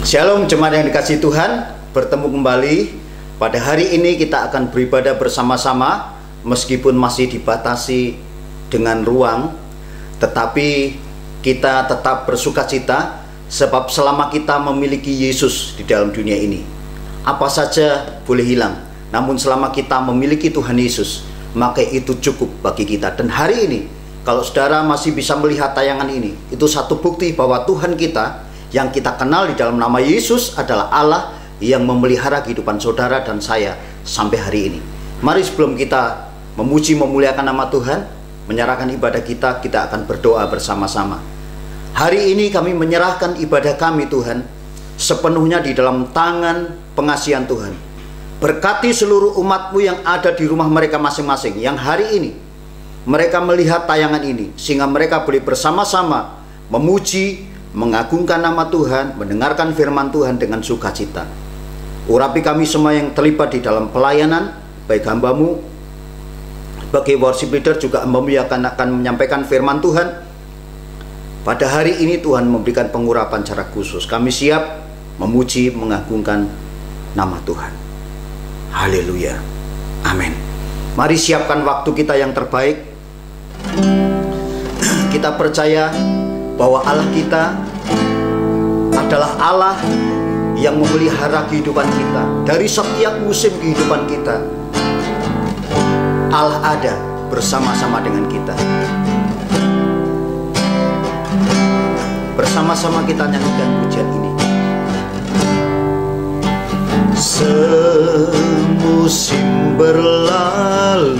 Shalom jemaat yang dikasihi Tuhan, bertemu kembali. Pada hari ini kita akan beribadah bersama-sama, meskipun masih dibatasi dengan ruang, tetapi kita tetap bersukacita, sebab selama kita memiliki Yesus di dalam dunia ini, apa saja boleh hilang. Namun selama kita memiliki Tuhan Yesus, maka itu cukup bagi kita. Dan hari ini, kalau saudara masih bisa melihat tayangan ini, itu satu bukti bahwa Tuhan kita yang kita kenal di dalam nama Yesus adalah Allah yang memelihara kehidupan saudara dan saya sampai hari ini. Mari sebelum kita memuji memuliakan nama Tuhan, menyerahkan ibadah kita akan berdoa bersama-sama. Hari ini kami menyerahkan ibadah kami Tuhan sepenuhnya di dalam tangan pengasihan Tuhan. Berkati seluruh umat-Mu yang ada di rumah mereka masing-masing, yang hari ini mereka melihat tayangan ini, sehingga mereka boleh bersama-sama memuji, mengagungkan nama Tuhan, mendengarkan firman Tuhan dengan sukacita. Urapi kami semua yang terlibat di dalam pelayanan, baik hamba-Mu, sebagai worship leader juga hamba-Mu yang akan menyampaikan firman Tuhan. Pada hari ini Tuhan memberikan pengurapan secara khusus. Kami siap memuji, mengagungkan nama Tuhan. Haleluya. Amin. Mari siapkan waktu kita yang terbaik. Kita percaya bahwa Allah kita adalah Allah yang memelihara kehidupan kita. Dari setiap musim kehidupan kita, Allah ada bersama-sama dengan kita. Bersama-sama kita nyanyikan pujian ini. Semusim berlalu,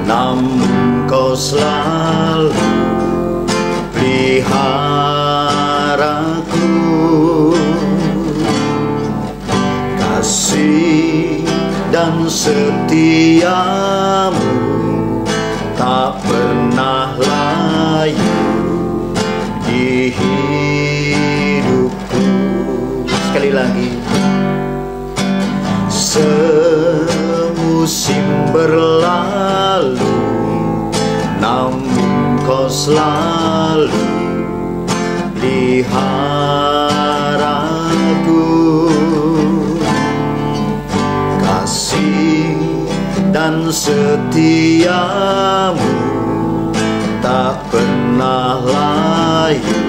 namun Kau selalu peliharaku. Kasih dan setiamu tak pernah layu di hidupku. Sekali lagi. Semusim berlalu, namun Kau selalu peliharaku. Kasih dan setiamu tak pernah layu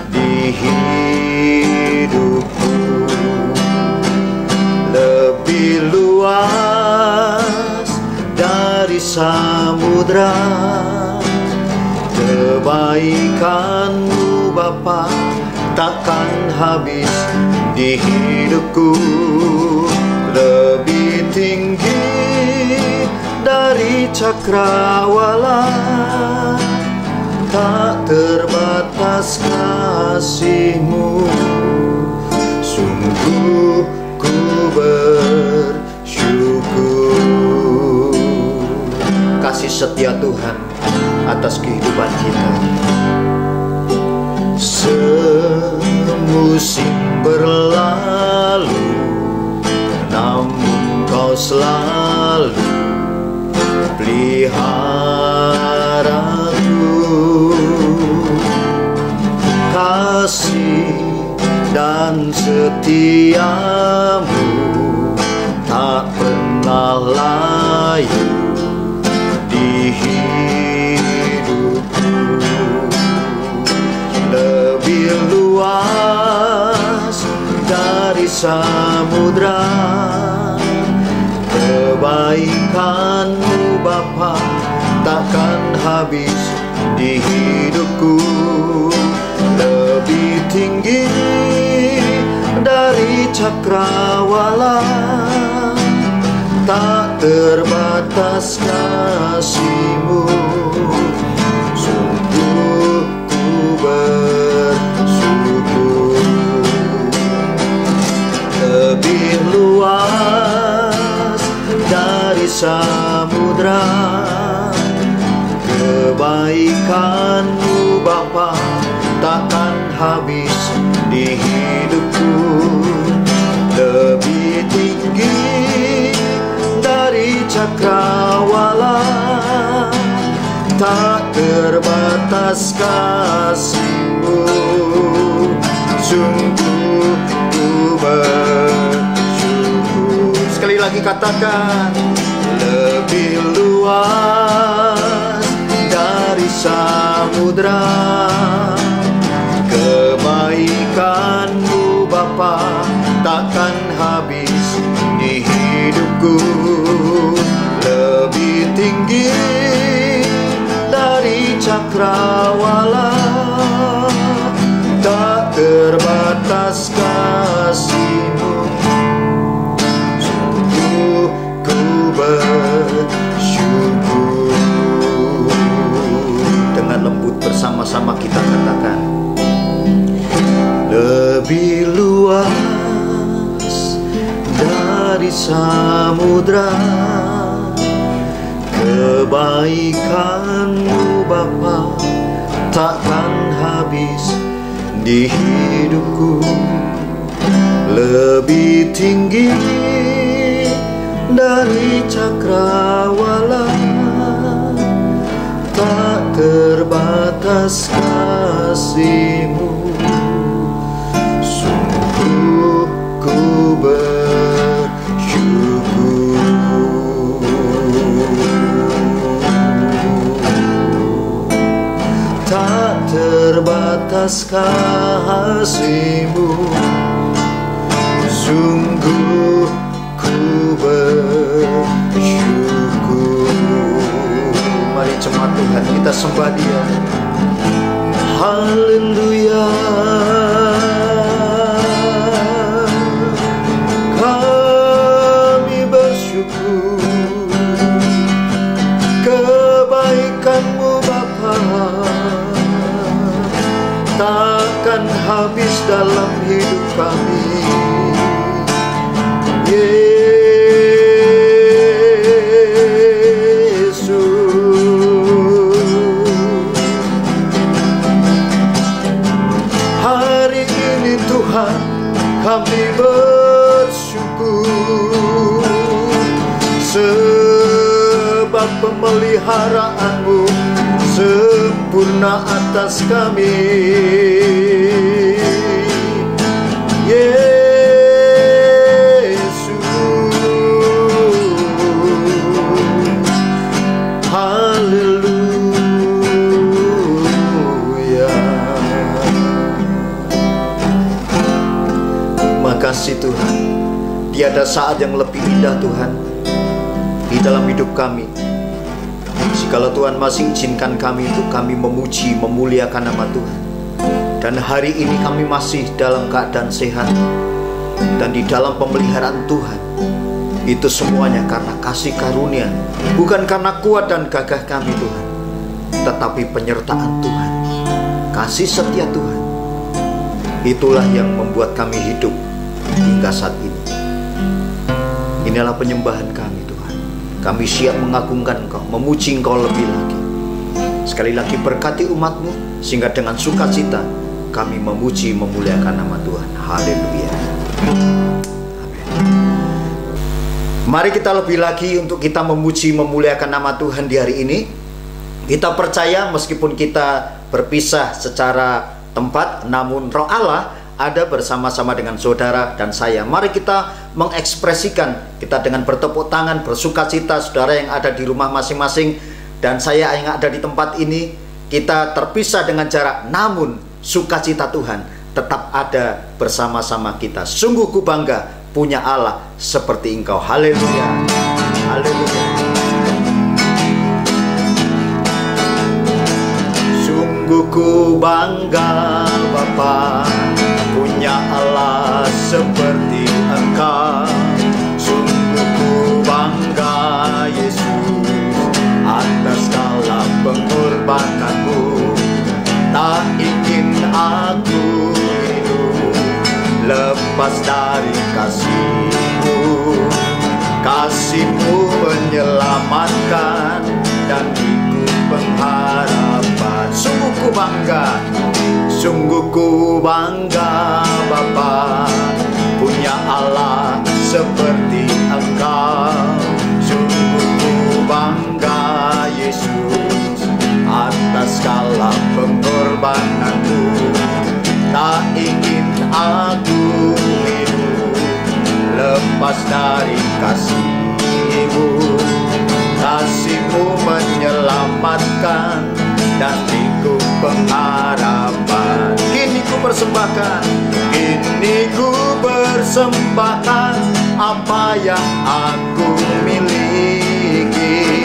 di hidupku. Lebih luas dari samudra kebaikan-Mu Bapa takkan habis di hidupku. Lebih tinggi dari cakrawala, tak terbatas kasih-Mu. Sungguh ku bersyukur. Kasih setia Tuhan atas kehidupan kita. Semusim berlalu, namun Kau selalu peliharaku. Kasih dan setiamu tak pernah layu di hidupku. Lebih luas dari samudra kebaikan-Mu Bapa takkan habis di hidupku. Lebih tinggi dari cakrawala, tak terbatas kasih-Mu. Sungguh ku bersyukur. Lebih luas dari samudra kebaikan-Mu Bapa takkan habis di hidupku. Lebih tinggi dari cakrawala, tak terbatas kasih-Mu. sungguh ku bersyukur. Sekali lagi katakan, lebih luas dari samudra kebaikan-Mu Bapa, takkan habis di hidupku. Lebih tinggi dari cakrawala, tak terbatas kasih-Mu. Sungguh ku bersyukur. Dengan lembut bersama-sama kita katakan, lebih luas dari samudra kebaikan-Mu Bapa, takkan habis di hidupku. Lebih tinggi dari cakrawala, tak terbatas kasih-Mu. Sungguh ku bersyukur. Tak terbatas kasih-Mu. Sungguh ku bersyukur. Mari jemaat Tuhan, kita sembah Dia. Haleluya. Kami bersyukur kebaikan-Mu Bapa, takkan habis dalam hidup kami. Yesus, hari ini Tuhan kami bersyukur, sebab pemeliharaan-Mu sempurna atas kami. Yesus, haleluya. Makasih Tuhan, tiada saat yang lebih indah Tuhan di dalam hidup kami. Jikalau Tuhan masih izinkan kami untuk kami memuji, memuliakan nama Tuhan. Dan hari ini kami masih dalam keadaan sehat dan di dalam pemeliharaan Tuhan. Itu semuanya karena kasih karunia, bukan karena kuat dan gagah kami Tuhan, tetapi penyertaan Tuhan, kasih setia Tuhan. Itulah yang membuat kami hidup hingga saat ini. Inilah penyembahan kami Tuhan. Kami siap mengagungkan Engkau, memuji Engkau lebih lagi. Sekali lagi berkati umat-Mu, sehingga dengan sukacita kami memuji, memuliakan nama Tuhan. Haleluya. Mari kita lebih lagi untuk kita memuji, memuliakan nama Tuhan di hari ini. Kita percaya meskipun kita berpisah secara tempat, namun Roh Allah ada bersama-sama dengan saudara dan saya. Mari kita mengekspresikan, kita dengan bertepuk tangan, bersukacita, saudara yang ada di rumah masing-masing dan saya yang ada di tempat ini. Kita terpisah dengan jarak, namun sukacita Tuhan tetap ada bersama-sama kita. Sungguh ku bangga punya Allah seperti Engkau. Haleluya. Haleluya. Sungguh ku bangga Bapa punya Allah seperti Engkau. Sungguh ku bangga Yesus atas segala pengorbanan-Mu. Tak ingin aku hidup lepas dari kasih-Mu. Kasih-Mu menyelamatkan dan ikut pengharapan. Sungguh ku bangga, sungguh ku bangga Bapa punya Allah seperti Engkau. Sungguh ku bangga Yesus atas segala pengorbanan-Mu. Tak ingin persembahkan apa yang aku miliki.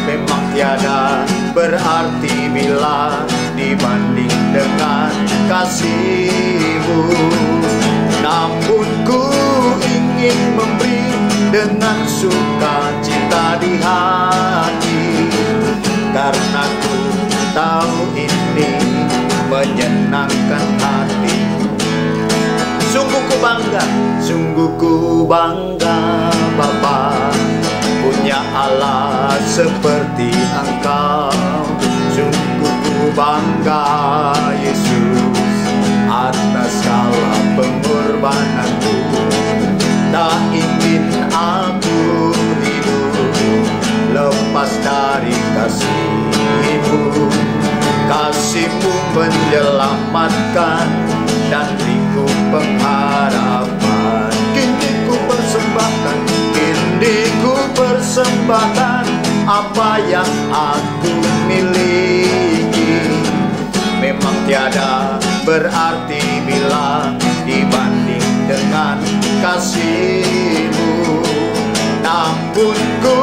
Memang tiada berarti bila dibanding dengan kasih-Mu. Namun ku ingin memberi dengan sukacita di hati, karena ku tahu ini menyenangkan hati. Sungguh ku bangga Bapa, punya Allah seperti Engkau. Sungguh ku bangga Yesus atas segala pengorbananmu. Tak ingin aku hidup lepas dari kasih-Mu. Kasih-Mu menyelamatkan dan beriku pengharapan. Kini ku persembahkan apa yang aku miliki. Memang tiada berarti bila dibanding dengan kasih-Mu. Namun ku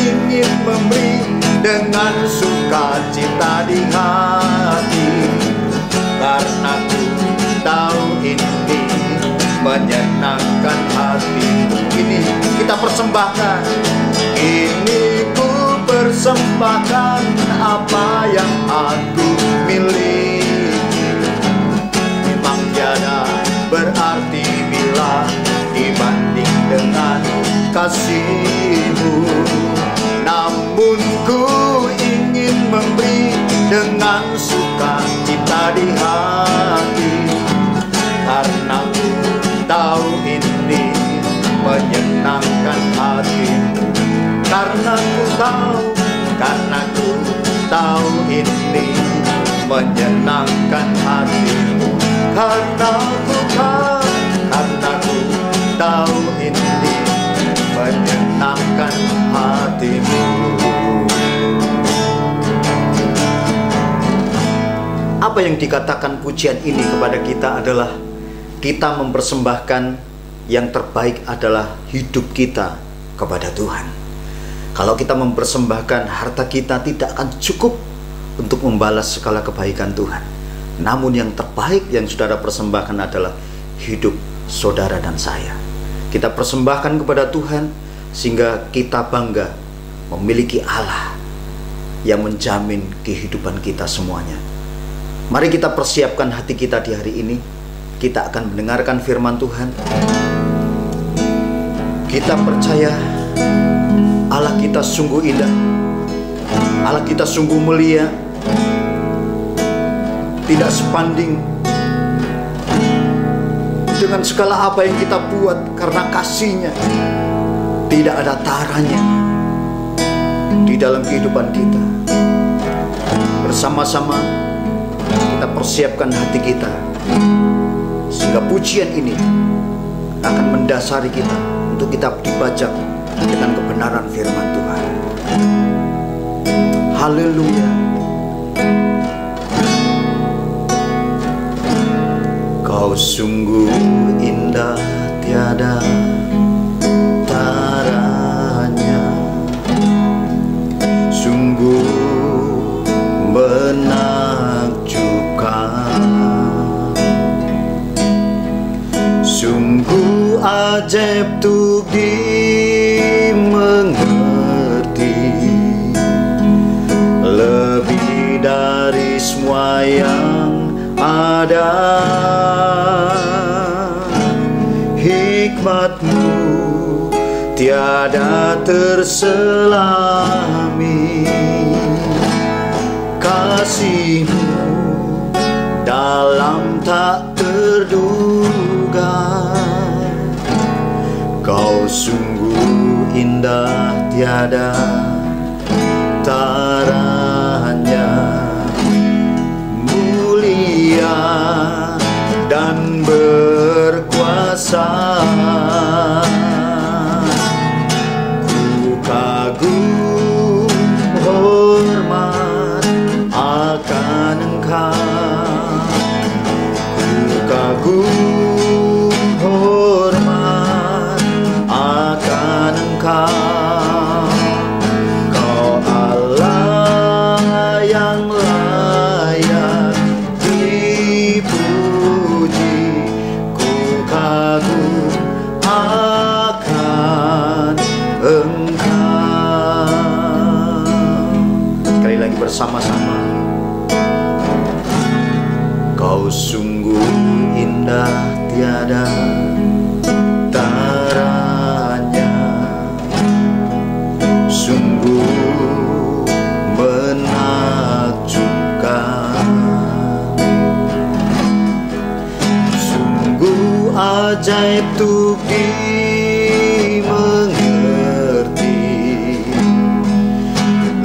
ingin memberi dengan sukacita di hati, karena ku tahu ini menyenangkan hati-Mu. Ini kita persembahkan. Ini ku persembahkan apa yang aku miliki. Memang tiada berarti bila dibanding dengan kasih-Mu. Namun ku ingin memberi dengan sukacita di hati, karena ku tahu ini menyenangkan hati-Mu. Karena ku tahu ini menyenangkan hati-Mu. Karena ku tahu ini menyenangkan hati-Mu. Apa yang dikatakan pujian ini kepada kita adalah kita mempersembahkan yang terbaik adalah hidup kita kepada Tuhan. Kalau kita mempersembahkan harta kita, tidak akan cukup untuk membalas segala kebaikan Tuhan. Namun yang terbaik yang saudara persembahkan adalah hidup saudara dan saya. Kita persembahkan kepada Tuhan sehingga kita bangga memiliki Allah yang menjamin kehidupan kita semuanya. Mari kita persiapkan hati kita di hari ini. Kita akan mendengarkan firman Tuhan. Kita percaya Allah kita sungguh indah, Allah kita sungguh mulia, tidak sebanding dengan segala apa yang kita buat. Karena kasih-Nya tidak ada taranya di dalam kehidupan kita. Bersama-sama kita persiapkan hati kita, sehingga pujian ini akan mendasari kita untuk kita dibajak dengan kebenaran firman Tuhan. Haleluya. Kau sungguh indah, tiada taranya, sungguh menakjubkan, sungguh ajaib tuh dimengerti, lebih dari semua yang ada. Hikmat-Mu tiada terselami, kasih-Mu dalam tak terduga. Kau sungguh indah, tiada taranya, mulia dan berkuasa. Ku kagum hormat akan Engkau, ku kagum hormat bersama-sama. Kau sungguh indah tiada taranya, sungguh menakjubkan, sungguh ajaib untuk dimengerti,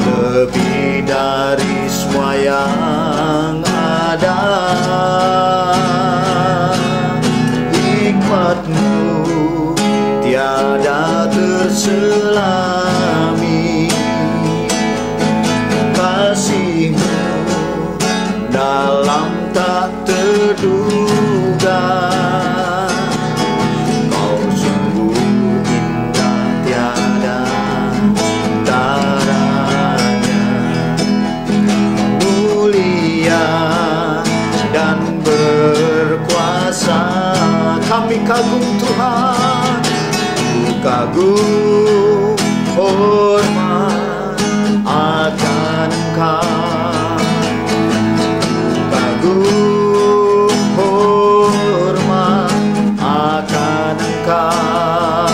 lebih dari semua yang ada. Hikmatmu tiada terselami, kasihmu dalam tak terduga. Kau sungguh indah tiada taranya, mulia dan berkuasa. Kami kagum Tuhan, ku kagum hormat akan Engkau, ku kagum hormat akan Engkau.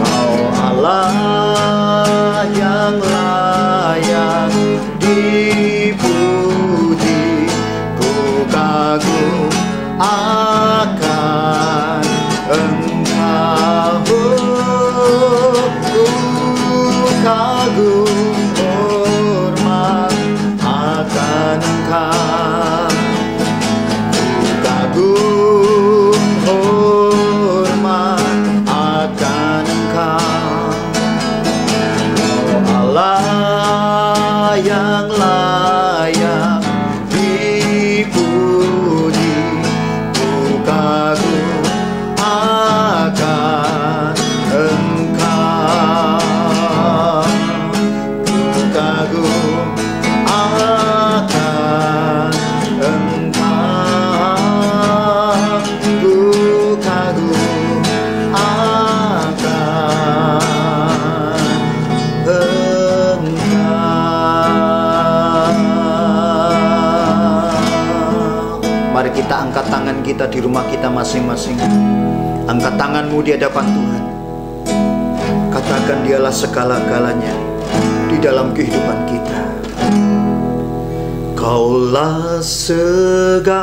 Kau Allah yang layak dipuji, ku kagum akan Engkau, ku kagum hormat akan Engkau, ku kagum hormat akan Engkau. Kau Allah yang layak dipuji, kagum akan Engkau, ku kagum akan Engkau, ku kagum akan Engkau. Mari kita angkat tangan kita di rumah kita masing-masing. Angkat tanganmu di hadapan Tuhan. Katakan dialah segala-galanya di dalam kehidupan kita. Kaulah segalanya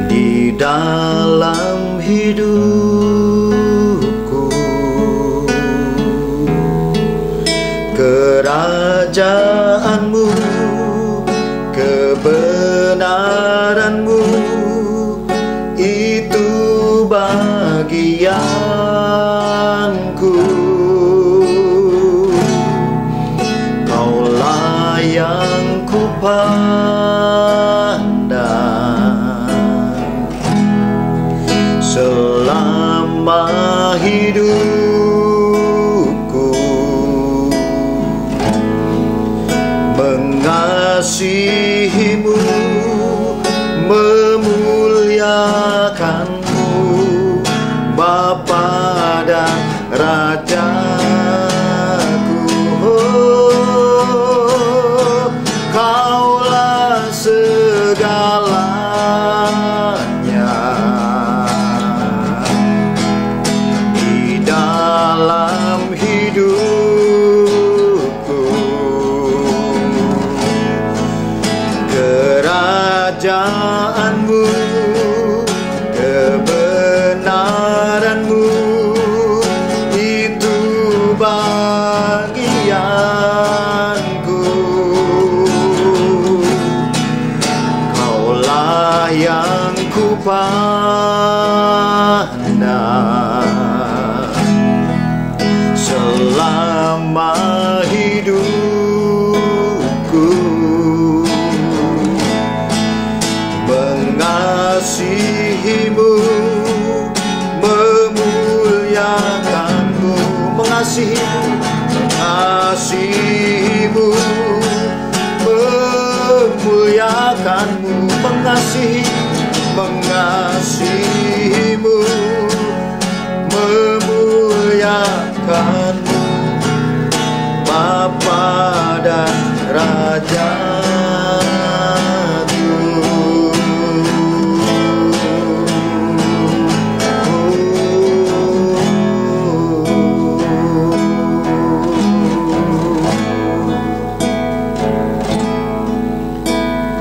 di dalam hidupku. Kerajaanmu, kebenaranmu, itu bagianku. Kaulah yang kupandang selama hidupku, mengasihimu, memuliakanmu, Bapa dan Rajaku. Oh, Kaulah segalanya di dalam hidupku. Kerajaanmu, kebenaranmu, itu bagianku. Kaulah yang kupandang selama hidupku, mengasihimu, memuliakanmu, mengasihimu, memuliakanmu, mengasihimu, memuliakanmu.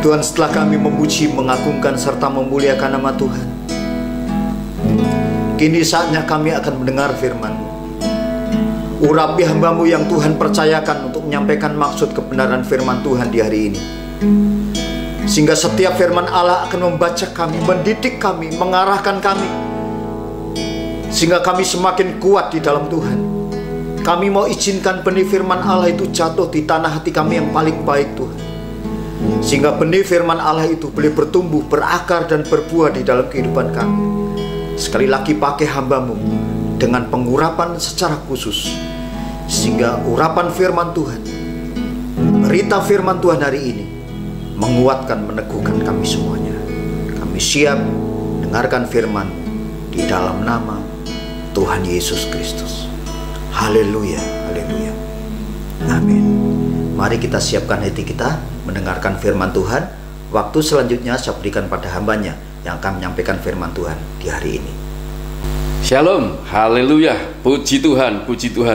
Tuhan, setelah kami memuji, mengagungkan, serta memuliakan nama Tuhan, kini saatnya kami akan mendengar firman-Mu. Urapi hamba-Mu yang Tuhan percayakan untuk menyampaikan maksud kebenaran firman Tuhan di hari ini, sehingga setiap firman Allah akan membaca kami, mendidik kami, mengarahkan kami, sehingga kami semakin kuat di dalam Tuhan. Kami mau izinkan benih firman Allah itu jatuh di tanah hati kami yang paling baik, Tuhan, sehingga benih firman Allah itu boleh bertumbuh, berakar, dan berbuah di dalam kehidupan kami. Sekali lagi pakai hamba-Mu dengan pengurapan secara khusus, sehingga urapan firman Tuhan, berita firman Tuhan hari ini menguatkan, meneguhkan kami semuanya. Kami siap dengarkan firman di dalam nama Tuhan Yesus Kristus. Haleluya, haleluya, amin. Mari kita siapkan hati kita mendengarkan firman Tuhan. Waktu selanjutnya saya berikan pada hambanya yang akan menyampaikan firman Tuhan di hari ini. Shalom, haleluya, puji Tuhan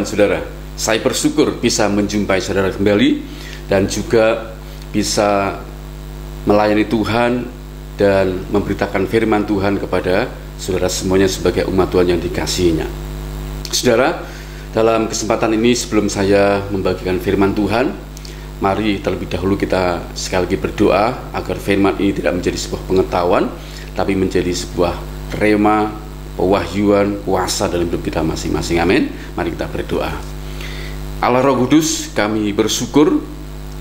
saudara. Saya bersyukur bisa menjumpai saudara kembali dan juga bisa melayani Tuhan dan memberitakan firman Tuhan kepada saudara semuanya sebagai umat Tuhan yang dikasihinya. Saudara, dalam kesempatan ini sebelum saya membagikan firman Tuhan, mari terlebih dahulu kita sekali lagi berdoa agar firman ini tidak menjadi sebuah pengetahuan, tapi menjadi sebuah rema, pewahyuan, kuasa dalam hidup kita masing-masing. Amin. Mari kita berdoa. Allah Roh Kudus, kami bersyukur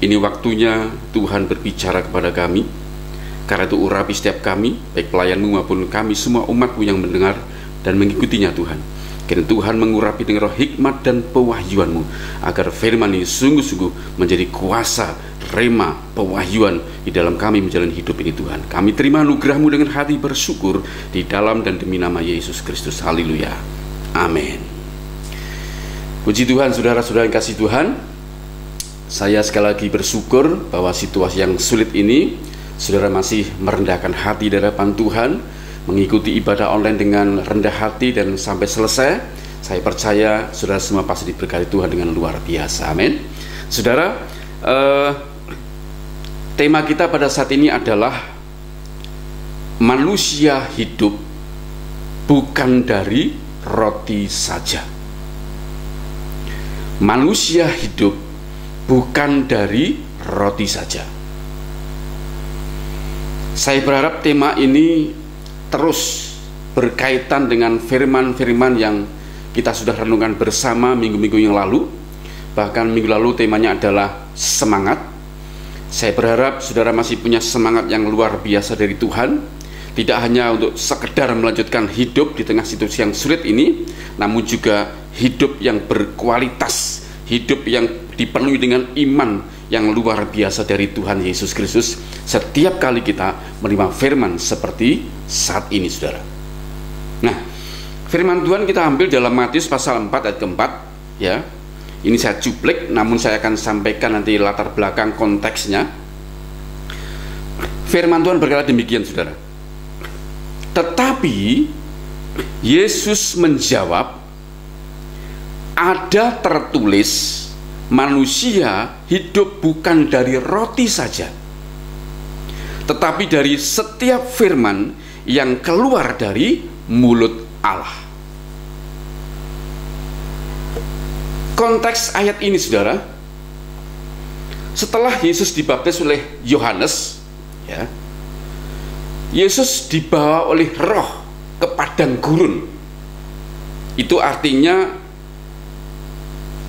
ini waktunya Tuhan berbicara kepada kami. Karena itu urapi setiap kami, baik pelayan-Mu maupun kami semua umat-Mu yang mendengar dan mengikutinya, Tuhan. Kiranya Tuhan mengurapi dengan roh hikmat dan pewahyuan-Mu, agar firman ini sungguh-sungguh menjadi kuasa, rema, pewahyuan di dalam kami menjalani hidup ini, Tuhan. Kami terima anugerah-Mu dengan hati bersyukur di dalam dan demi nama Yesus Kristus. Haleluya, amin. Puji Tuhan, saudara-saudara yang kasih Tuhan. Saya sekali lagi bersyukur bahwa situasi yang sulit ini saudara masih merendahkan hati di hadapan Tuhan, mengikuti ibadah online dengan rendah hati dan sampai selesai. Saya percaya saudara semua pasti diberkati Tuhan dengan luar biasa. Amin. Saudara, tema kita pada saat ini adalah manusia hidup bukan dari roti saja. Manusia hidup bukan dari roti saja. Saya berharap tema ini terus berkaitan dengan firman-firman yang kita sudah renungkan bersama minggu-minggu yang lalu. Bahkan minggu lalu temanya adalah semangat. Saya berharap saudara masih punya semangat yang luar biasa dari Tuhan, tidak hanya untuk sekedar melanjutkan hidup di tengah situasi yang sulit ini, namun juga hidup yang berkualitas, hidup yang dipenuhi dengan iman yang luar biasa dari Tuhan Yesus Kristus setiap kali kita menerima firman seperti saat ini, saudara. Nah, firman Tuhan kita ambil dalam Matius pasal 4 ayat keempat, ya. Ini saya cuplik, namun saya akan sampaikan nanti latar belakang konteksnya. Firman Tuhan berkata demikian, saudara. Tetapi Yesus menjawab, ada tertulis, manusia hidup bukan dari roti saja, tetapi dari setiap firman yang keluar dari mulut Allah. Konteks ayat ini, saudara, setelah Yesus dibaptis oleh Yohanes, ya, Yesus dibawa oleh Roh ke padang gurun. Itu artinya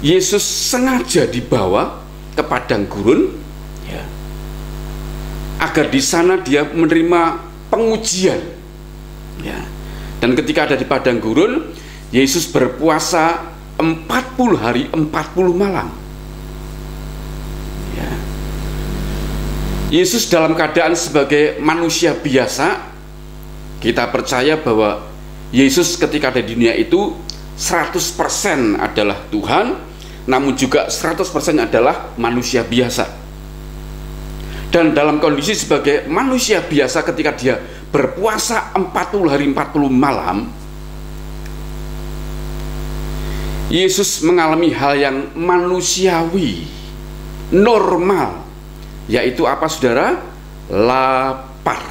Yesus sengaja dibawa ke padang gurun, ya, agar di sana dia menerima pengujian, ya. Dan ketika ada di padang gurun, Yesus berpuasa 40 hari 40 malam, ya. Yesus dalam keadaan sebagai manusia biasa. Kita percaya bahwa Yesus ketika ada di dunia itu 100% adalah Tuhan, namun juga 100% adalah manusia biasa. Dan dalam kondisi sebagai manusia biasa ketika dia berpuasa 40 hari 40 malam, Yesus mengalami hal yang manusiawi, normal, yaitu apa saudara? Lapar.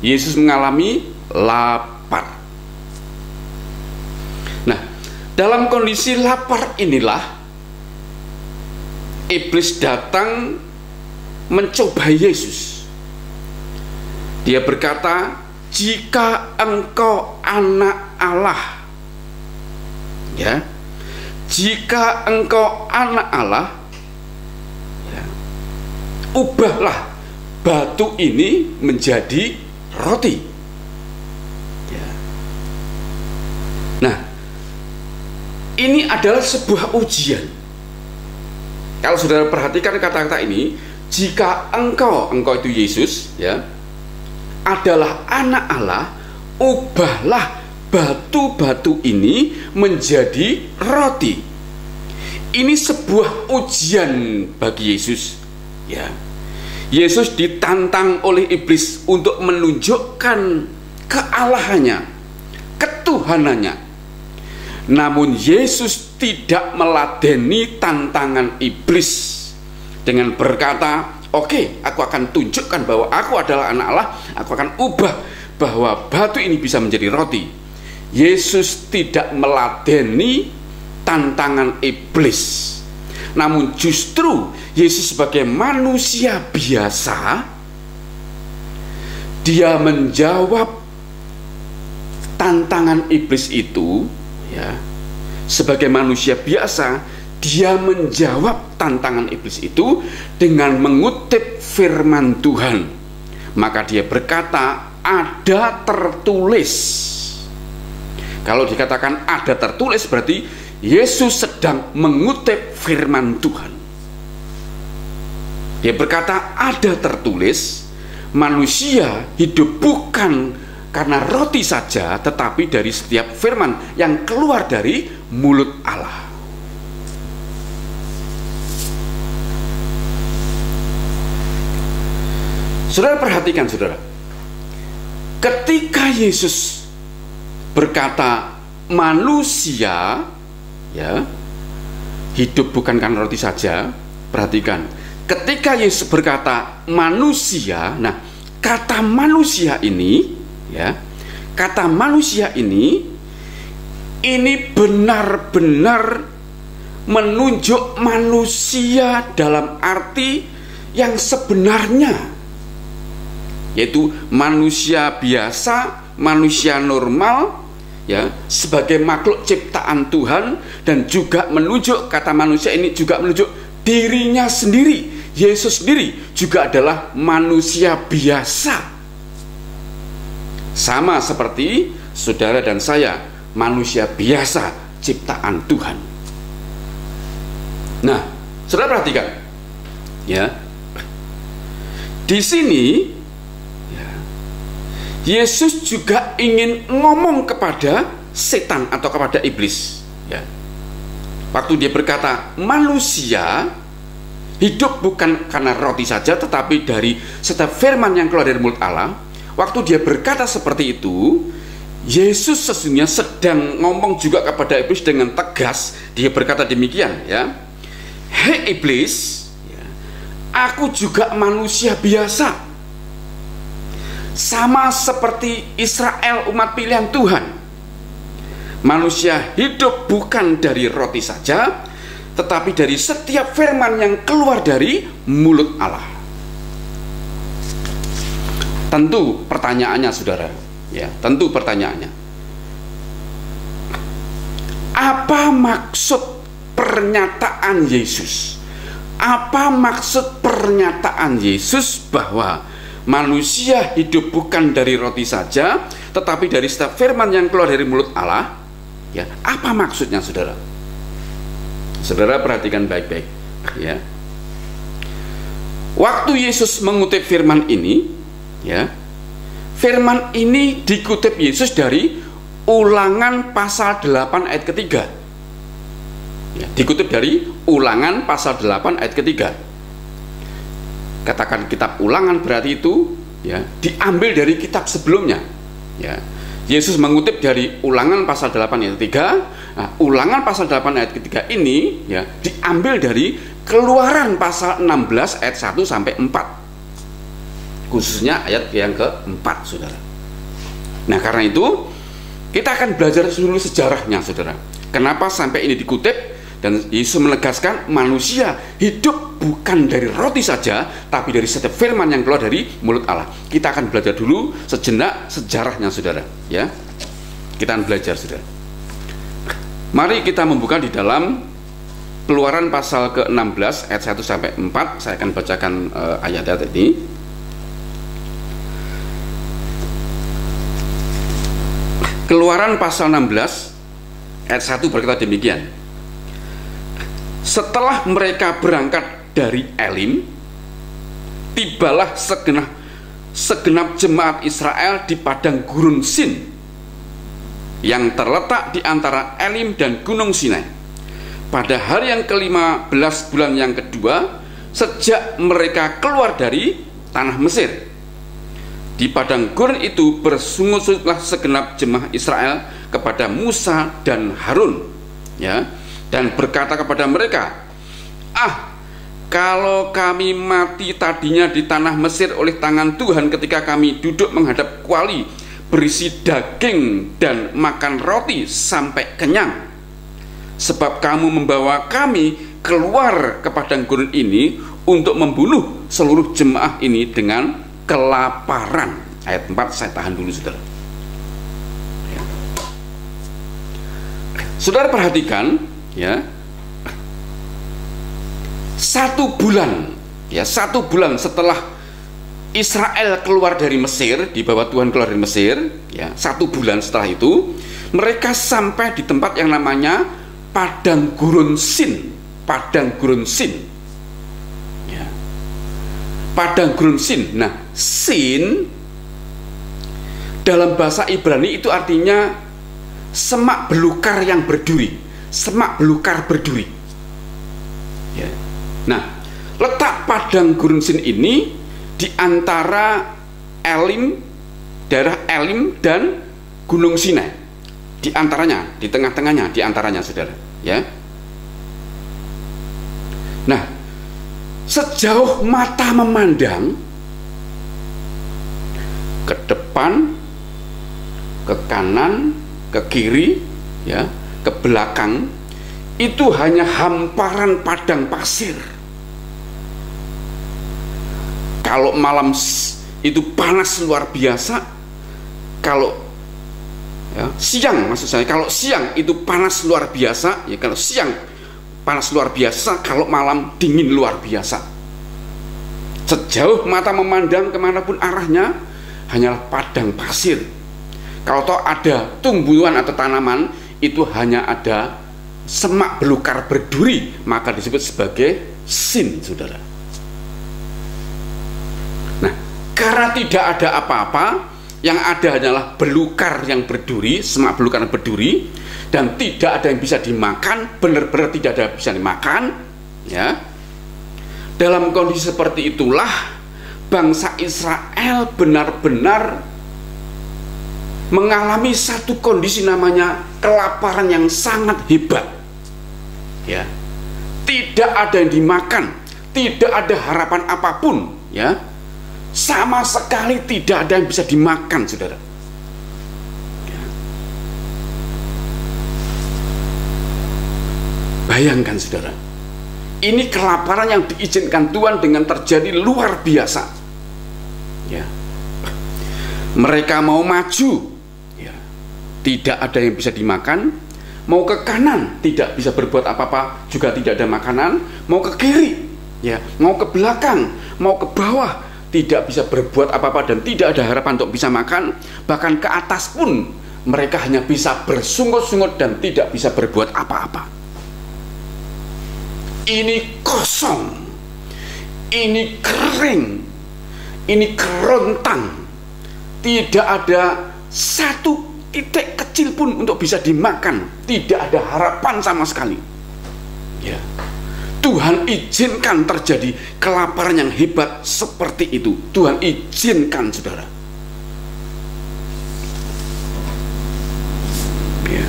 Yesus mengalami lapar. Nah, dalam kondisi lapar inilah iblis datang mencoba Yesus. Dia berkata, "Jika engkau anak Allah," ya, "jika engkau anak Allah, ya, ubahlah batu ini menjadi roti." Ya. Nah, ini adalah sebuah ujian. Kalau saudara perhatikan kata-kata ini, jika engkau itu Yesus, ya, adalah anak Allah, ubahlah batu-batu ini menjadi roti. Ini sebuah ujian bagi Yesus, ya. Yesus ditantang oleh iblis untuk menunjukkan kealahannya, ketuhanannya. Namun Yesus tidak meladeni tantangan iblis dengan berkata, "Oke, aku akan tunjukkan bahwa aku adalah anak Allah, aku akan ubah bahwa batu ini bisa menjadi roti." Yesus tidak meladeni tantangan iblis. Namun justru Yesus sebagai manusia biasa, dia menjawab tantangan iblis itu, ya. Sebagai manusia biasa, dia menjawab tantangan iblis itu dengan mengutip firman Tuhan. Maka dia berkata, "Ada tertulis." Kalau dikatakan ada tertulis, berarti Yesus sedang mengutip firman Tuhan. Dia berkata, "Ada tertulis, manusia hidup bukan karena roti saja, tetapi dari setiap firman yang keluar dari mulut Allah." Saudara perhatikan, saudara, ketika Yesus berkata manusia, ya, hidup bukan karena roti saja. Perhatikan, ketika Yesus berkata manusia, nah, kata manusia ini, ya, kata manusia ini benar-benar menunjuk manusia dalam arti yang sebenarnya, yaitu manusia biasa, manusia normal, ya, sebagai makhluk ciptaan Tuhan. Dan juga menunjuk, kata manusia ini juga menunjuk dirinya sendiri. Yesus sendiri juga adalah manusia biasa, sama seperti saudara dan saya, manusia biasa ciptaan Tuhan. Nah, saudara perhatikan, ya, di sini Yesus juga ingin ngomong kepada setan atau kepada iblis, ya. Waktu dia berkata manusia hidup bukan karena roti saja, tetapi dari setiap firman yang keluar dari mulut Allah. Waktu dia berkata seperti itu, Yesus sesungguhnya sedang ngomong juga kepada iblis dengan tegas. Dia berkata demikian, ya, "Hei iblis, ya, aku juga manusia biasa, sama seperti Israel, umat pilihan Tuhan. Manusia hidup bukan dari roti saja, tetapi dari setiap firman yang keluar dari mulut Allah." Tentu pertanyaannya, saudara, ya, tentu pertanyaannya, apa maksud pernyataan Yesus? Apa maksud pernyataan Yesus bahwa manusia hidup bukan dari roti saja, tetapi dari setiap firman yang keluar dari mulut Allah? Ya, apa maksudnya, saudara? Saudara perhatikan baik-baik, ya. Waktu Yesus mengutip firman ini, ya, firman ini dikutip Yesus dari Ulangan pasal 8 ayat ketiga, ya, dikutip dari Ulangan pasal 8 ayat ketiga. katakan kitab Ulangan berarti itu ya diambil dari kitab sebelumnya. Ya. Yesus mengutip dari Ulangan pasal 8 ayat 3. Nah, Ulangan pasal 8 ayat ketiga ini ya diambil dari Keluaran pasal 16 ayat 1 sampai 4. Khususnya ayat yang keempat, Saudara. Nah, karena itu kita akan belajar dulu sejarahnya, Saudara. Kenapa sampai ini dikutip? Dan Yesus menegaskan manusia hidup bukan dari roti saja, tapi dari setiap firman yang keluar dari mulut Allah. Kita akan belajar dulu sejenak sejarahnya, Saudara. Ya, kita akan belajar, Saudara. Mari kita membuka di dalam Keluaran pasal ke-16 ayat 1 sampai 4. Saya akan bacakan ayat-ayat ini. Keluaran pasal 16 ayat 1 berkata demikian. Setelah mereka berangkat dari Elim, tibalah segenap jemaat Israel di padang gurun Sin yang terletak di antara Elim dan Gunung Sinai pada hari yang ke-15 bulan yang kedua sejak mereka keluar dari tanah Mesir. Di padang gurun itu bersungut-sungutlah segenap jemaah Israel kepada Musa dan Harun, ya, dan berkata kepada mereka, kalau kami mati tadinya di tanah Mesir oleh tangan Tuhan ketika kami duduk menghadap kuali berisi daging dan makan roti sampai kenyang, sebab kamu membawa kami keluar ke padang gurun ini untuk membunuh seluruh jemaah ini dengan kelaparan. Ayat 4 saya tahan dulu, Saudara. Saudara perhatikan, ya, 1 bulan, ya, 1 bulan setelah Israel keluar dari Mesir, dibawa Tuhan keluar dari Mesir, ya, 1 bulan setelah itu mereka sampai di tempat yang namanya padang gurun Sin. Padang gurun Sin, ya, padang gurun Sin. Nah, Sin dalam bahasa Ibrani itu artinya semak belukar yang berduri, semak belukar berduri, ya. Nah, letak padang gurun Sin ini di antara Elim, daerah Elim dan Gunung Sinai, di antaranya, di tengah-tengahnya, di antaranya, Saudara, ya. Nah, sejauh mata memandang ke depan, ke kanan, ke kiri, ya, ke belakang, itu hanya hamparan padang pasir. Kalau malam itu panas luar biasa, kalau, ya, siang maksud saya, kalau siang itu panas luar biasa, ya, kalau siang panas luar biasa, kalau malam dingin luar biasa. Sejauh mata memandang kemanapun arahnya hanyalah padang pasir. Kalau toh ada tumbuhan atau tanaman, itu hanya ada semak belukar berduri, maka disebut sebagai Sin, Saudara. Nah, karena tidak ada apa-apa, yang ada hanyalah belukar yang berduri, semak belukar yang berduri, dan tidak ada yang bisa dimakan, benar-benar tidak ada yang bisa dimakan, ya. Dalam kondisi seperti itulah bangsa Israel benar-benar mengalami satu kondisi namanya kelaparan yang sangat hebat, ya. Tidak ada yang dimakan, tidak ada harapan apapun, ya. Sama sekali tidak ada yang bisa dimakan, Saudara, ya. Bayangkan, Saudara, ini kelaparan yang diizinkan Tuhan dengan terjadi luar biasa, ya. Mereka mau maju, ya, tidak ada yang bisa dimakan. Mau ke kanan tidak bisa berbuat apa-apa, juga tidak ada makanan. Mau ke kiri, ya, mau ke belakang, mau ke bawah, tidak bisa berbuat apa-apa dan tidak ada harapan untuk bisa makan. Bahkan ke atas pun mereka hanya bisa bersungut-sungut dan tidak bisa berbuat apa-apa. Ini kosong, ini kering, ini kerontang. Tidak ada satu titik kecil pun untuk bisa dimakan. Tidak ada harapan sama sekali, ya. Tuhan izinkan terjadi kelaparan yang hebat seperti itu. Tuhan izinkan, saudara. Ya.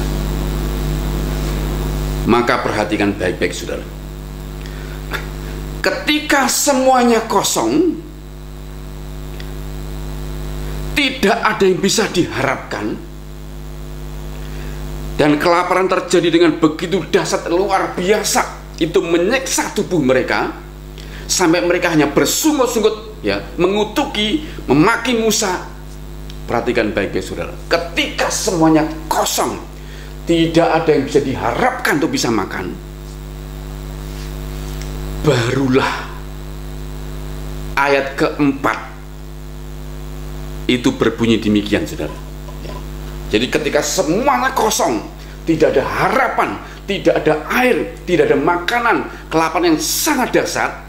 Maka perhatikan baik-baik, saudara. Ketika semuanya kosong, tidak ada yang bisa diharapkan, dan kelaparan terjadi dengan begitu dahsyat, luar biasa, itu menyiksa tubuh mereka sampai mereka hanya bersungut-sungut, ya, mengutuki, memaki Musa. Perhatikan baik-baik, saudara. Ketika semuanya kosong, tidak ada yang bisa diharapkan untuk bisa makan, barulah ayat keempat itu berbunyi demikian, saudara. Jadi ketika semuanya kosong, tidak ada harapan, tidak ada air, tidak ada makanan, kelaparan yang sangat dahsyat,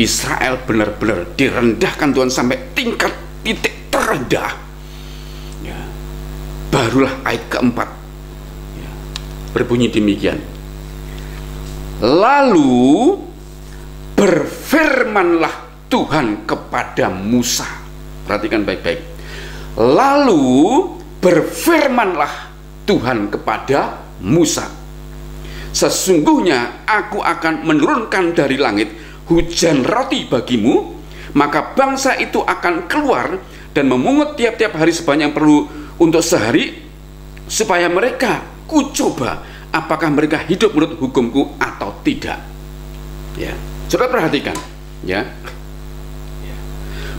Israel benar-benar direndahkan Tuhan sampai titik terendah, ya. Barulah ayat keempat, ya, berbunyi demikian. Lalu berfirmanlah Tuhan kepada Musa. Perhatikan baik-baik. Lalu berfirmanlah Tuhan kepada Musa, sesungguhnya aku akan menurunkan dari langit hujan roti bagimu, maka bangsa itu akan keluar dan memungut tiap-tiap hari sebanyak yang perlu untuk sehari, supaya mereka kucoba apakah mereka hidup menurut hukumku atau tidak. Ya, saudara perhatikan, ya.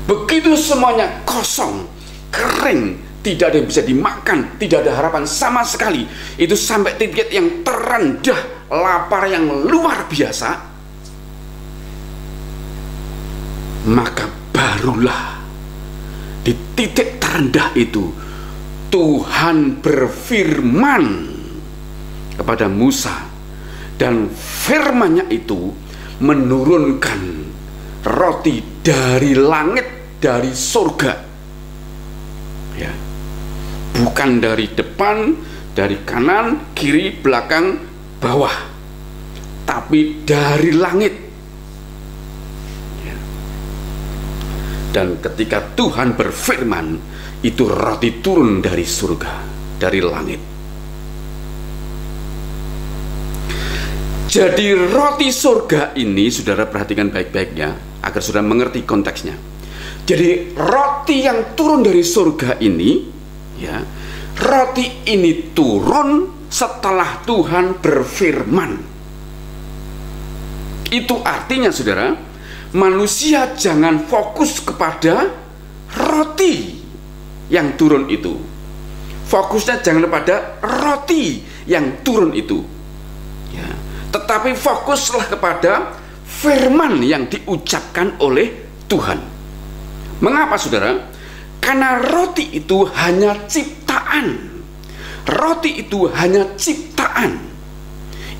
Begitu semuanya kosong, kering, tidak ada yang bisa dimakan, tidak ada harapan sama sekali, itu sampai titik yang terendah, lapar yang luar biasa, maka barulah di titik terendah itu Tuhan berfirman kepada Musa, dan firman-Nya itu menurunkan roti dari langit, dari surga, ya. Bukan dari depan, dari kanan, kiri, belakang, bawah, tapi dari langit, ya. Dan ketika Tuhan berfirman, itu roti turun dari surga, dari langit. Jadi roti surga ini, saudara perhatikan baik-baiknya agar saudara mengerti konteksnya. Jadi roti yang turun dari surga ini, ya, roti ini turun setelah Tuhan berfirman. Itu artinya, saudara, manusia jangan fokus kepada roti yang turun itu. Fokusnya jangan pada roti yang turun itu, ya. Tetapi fokuslah kepada firman yang diucapkan oleh Tuhan. Mengapa, saudara? Karena roti itu hanya ciptaan. Roti itu hanya ciptaan.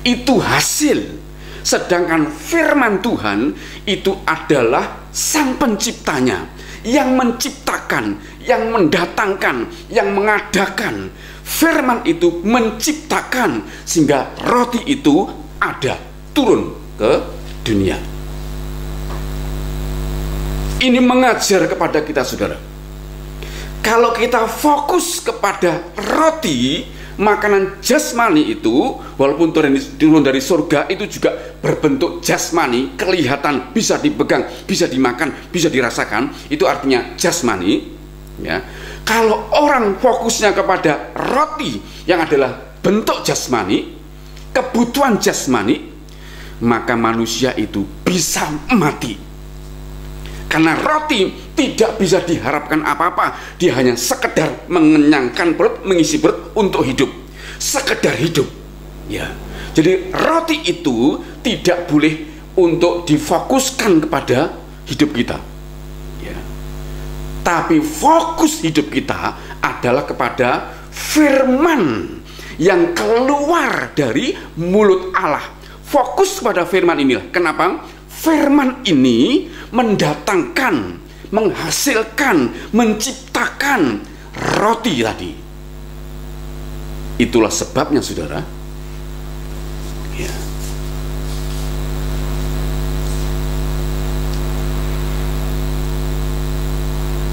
Itu hasil. Sedangkan firman Tuhan itu adalah Sang Penciptanya, yang menciptakan, yang mendatangkan, yang mengadakan. Firman itu menciptakan sehingga roti itu ada, turun ke dunia. Ini mengajar kepada kita, saudara. Kalau kita fokus kepada roti, makanan jasmani itu, walaupun turun dari surga, itu juga berbentuk jasmani, kelihatan, bisa dipegang, bisa dimakan, bisa dirasakan. Itu artinya jasmani, ya. Kalau orang fokusnya kepada roti yang adalah bentuk jasmani, kebutuhan jasmani, maka manusia itu bisa mati. Karena roti tidak bisa diharapkan apa-apa, dia hanya sekedar mengenyangkan perut, mengisi perut untuk hidup, sekedar hidup, ya. Jadi roti itu tidak boleh untuk difokuskan kepada hidup kita, ya. Tapi fokus hidup kita adalah kepada firman yang keluar dari mulut Allah. Fokus pada firman inilah. Kenapa? Firman ini mendatangkan, menghasilkan, menciptakan roti tadi. Itulah sebabnya, saudara, ya,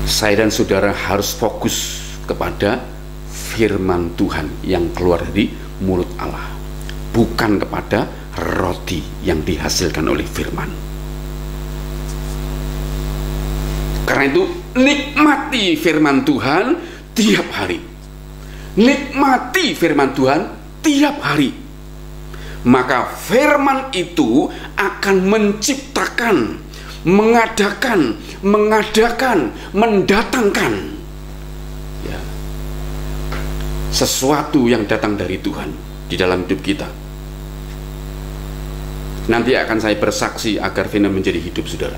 saya dan saudara harus fokus kepada firman Tuhan yang keluar dari mulut Allah, bukan kepada roti yang dihasilkan oleh firman. Karena itu nikmati firman Tuhan tiap hari. Nikmati firman Tuhan tiap hari. Maka firman itu akan menciptakan, mengadakan, mendatangkan ya, sesuatu yang datang dari Tuhan di dalam hidup kita. Nanti akan saya bersaksi agar firman menjadi hidup saudara,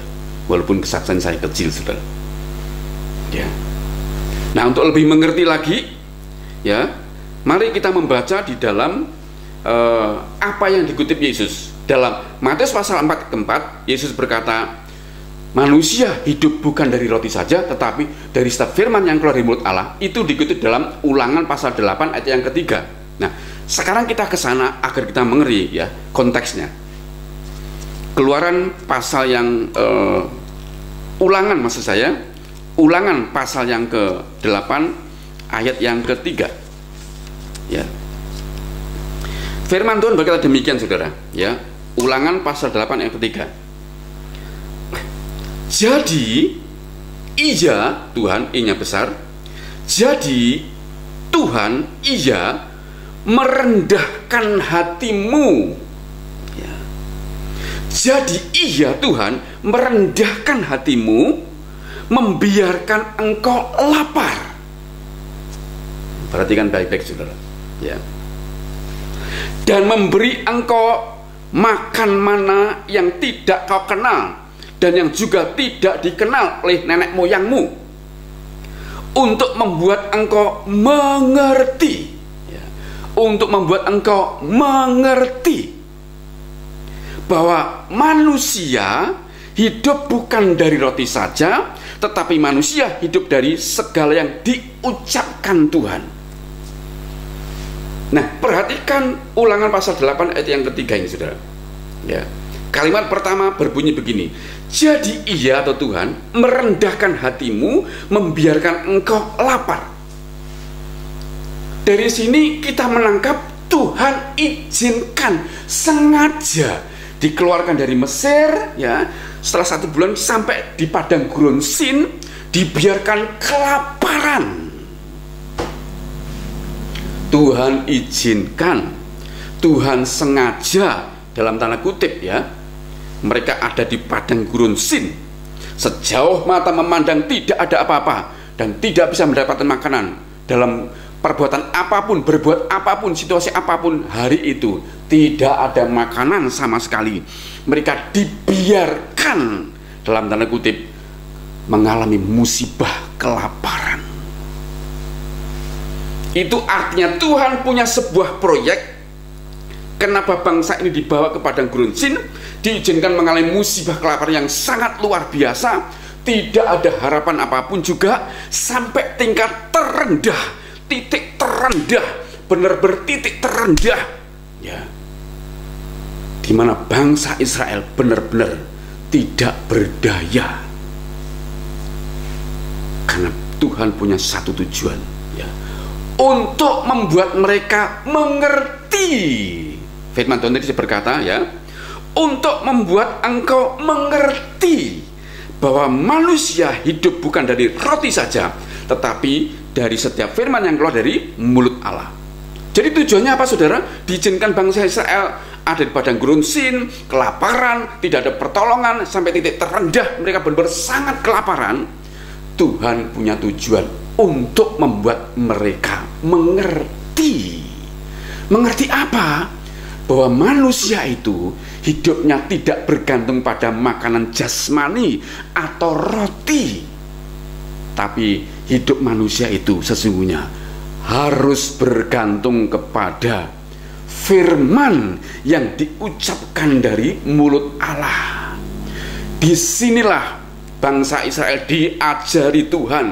walaupun kesaksian saya kecil saudara ya. Nah, untuk lebih mengerti lagi ya, mari kita membaca di dalam apa yang dikutip Yesus dalam Matius pasal 4:4. Yesus berkata, manusia hidup bukan dari roti saja, tetapi dari setiap firman yang keluar dari mulut Allah. Itu dikutip dalam Ulangan pasal 8 ayat yang ketiga. Nah, sekarang kita ke sana agar kita mengerti ya konteksnya. Keluaran pasal yang Ulangan maksud saya, Ulangan pasal yang ke-8 ayat yang ketiga ya. Firman Tuhan berkata demikian saudara ya. Ulangan pasal 8 ayat ketiga. Jadi ia, Tuhan, I-nya besar. Jadi Tuhan, ia merendahkan hatimu ya. Jadi ia, Tuhan, merendahkan hatimu, membiarkan engkau lapar. Perhatikan baik-baik saudara ya. Dan memberi engkau makan mana yang tidak kau kenal, dan yang juga tidak dikenal oleh nenek moyangmu, untuk membuat engkau mengerti ya, untuk membuat engkau mengerti bahwa manusia hidup bukan dari roti saja, tetapi manusia hidup dari segala yang diucapkan Tuhan. Nah, perhatikan Ulangan pasal 8 ayat yang ketiga ini saudara ya. Kalimat pertama berbunyi begini, jadi ia atau Tuhan merendahkan hatimu, membiarkan engkau lapar. Dari sini kita menangkap Tuhan izinkan sengaja dikeluarkan dari Mesir ya, setelah 1 bulan sampai di padang gurun Sin, dibiarkan kelaparan. Tuhan izinkan, Tuhan sengaja dalam tanda kutip ya, mereka ada di padang gurun Sin, sejauh mata memandang tidak ada apa-apa dan tidak bisa mendapatkan makanan. Dalam perbuatan apapun, berbuat apapun, situasi apapun, hari itu tidak ada makanan sama sekali. Mereka dibiarkan dalam tanda kutip mengalami musibah kelaparan. Itu artinya Tuhan punya sebuah proyek. Kenapa bangsa ini dibawa ke padang gurun Sin, diizinkan mengalami musibah kelaparan yang sangat luar biasa, tidak ada harapan apapun juga, sampai tingkat terendah, titik terendah, benar-benar titik terendah ya, di mana bangsa Israel benar-benar tidak berdaya. Karena Tuhan punya satu tujuan ya, untuk membuat mereka mengerti. Firman Tuhan tadi berkata ya, untuk membuat engkau mengerti bahwa manusia hidup bukan dari roti saja, tetapi dari setiap firman yang keluar dari mulut Allah. Jadi tujuannya apa saudara? Diizinkan bangsa Israel ada di padang gurun Sin, kelaparan, tidak ada pertolongan, sampai titik terendah mereka benar-benar sangat kelaparan. Tuhan punya tujuan untuk membuat mereka mengerti. Mengerti apa? Bahwa manusia itu hidupnya tidak bergantung pada makanan jasmani atau roti, tapi hidup manusia itu sesungguhnya harus bergantung kepada firman yang diucapkan dari mulut Allah. Disinilah bangsa Israel diajari Tuhan